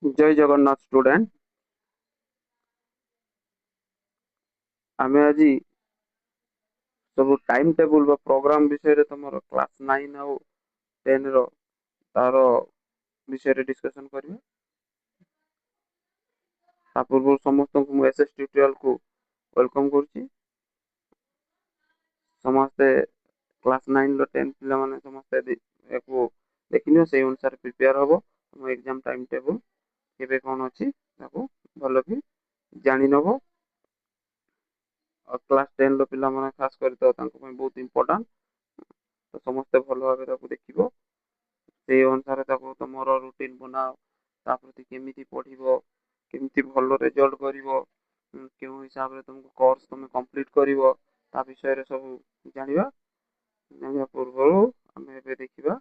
जय जगन्नाथ स्टूडेंट। आमे आज सब टाइम टेबल बा प्रोग्राम विषय तुम क्लास 9 आउ 10 रो तार विषय डिस्कशन करिया। ता पूर्व समस्त को एसएस ट्यूटोरियल को वेलकम करछि। समस्त क्लास 9 लो 10 पिला माने समस्त एको देखिनियो से अनुसार प्रिपेयर हबो। हम एग्जाम टाइम टेबल केबे कोन अछि ताको भलो कि जानि नबो। और क्लास 10 लो पिला माने खास करी तो तांको ପାଇଁ बहुत इंपोर्टेंट। तो समस्त भलो भाबे ताको देखिबो। से अनुसार ताको तमरो रूटीन बनाओ। ताप्रति केमिति पढिबो, केमिति भलो रिजल्ट करिवो, केउ हिसाब रे तुमको कोर्स तुम कंप्लीट करिवो ता विषय रे सब जानिबा। जानिबा पूर्वरु हमें एबे देखिबा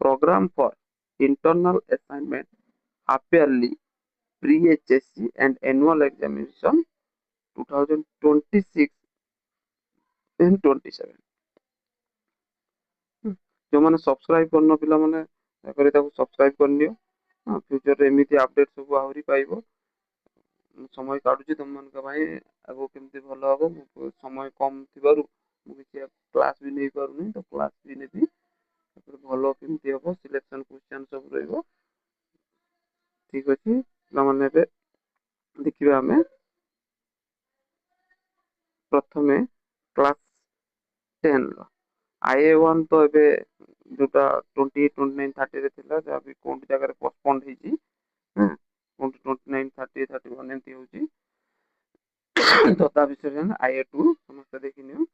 programme for internal assignment half yearly pre HSC and annual examination 2026 and 27। जो मैंने सब्सक्राइब करन पिला माने ताकरे ताको सब्सक्राइब करनियो। फ्यूचर रे एमिति अपडेट सब आहुरी पाइबो। समय काढुची तुम मन का भाई आगो केमती भलो हबो। समय कम थिबारु मु किछि क्लास भी नै पारुनी तो क्लास भी नेबी भलो केमती हबो सिलेक्शन क्वेश्चन सब रहइबो। ठीक अछि पिला माने बे देखिबा हमें प्रथमे क्लास 10 रो IA1 तो एबे जोटा 28 29 30 रे थिला जा भी कोन जगह रे पोस्टपोन्ड ହେଇची। हां 29 30 31 एमती होची। तो ता विषय रे IA2 समस्त देखिनियो।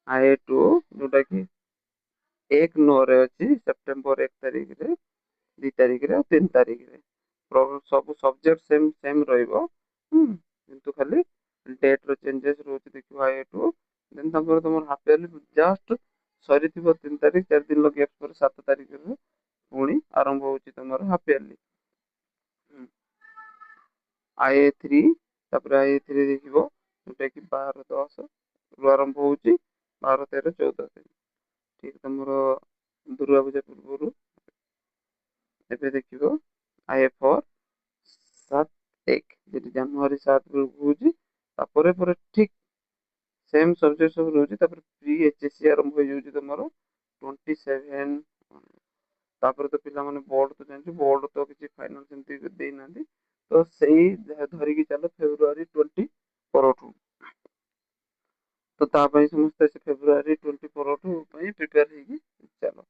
IA2 जोटा कि 1/9 रे अछि सेप्टेम्बर 1 तारिख रे 2 तारिख रे 3 तारिख रे सब सब्जेक्ट सेम सेम रहइबो। किंतु खाली डेट रो चेंजेस रोच देखिबो IA2। देन तपर तुमर हाफ ईयरली जस्ट सरीथिबो 3 तारिख 4 दिन लो गैप पर 7 तारिख रे पुणी आरंभ होची तुमर हाफ ईयरली। IA3 तापर IA3 देखिबो जोटा कि 12 10 रु आरंभ होची 12 13 14 दिन। ठीक तुमरो दुर्गा पूजा पूर्वरु एबे देखिबो IA4 7 1 जेटी जनवरी 7 बेलकु होची तापरे परे ठीक सेम सब्जेक्ट सब रहउची। तापर प्री एचएससी आरंभ हो जाउची तुमरो 27। तापर तो पिला माने बोर्ड तो जानछु बोर्ड तो किछि फाइनल सेमती देइ नांदी। तो सेही धरि कि चलो फेब्रुआरी 20 परठू। तो ता पई समस्त से फेब्रुआरी 20 परठू पई प्रिपेयर हेगी चलो।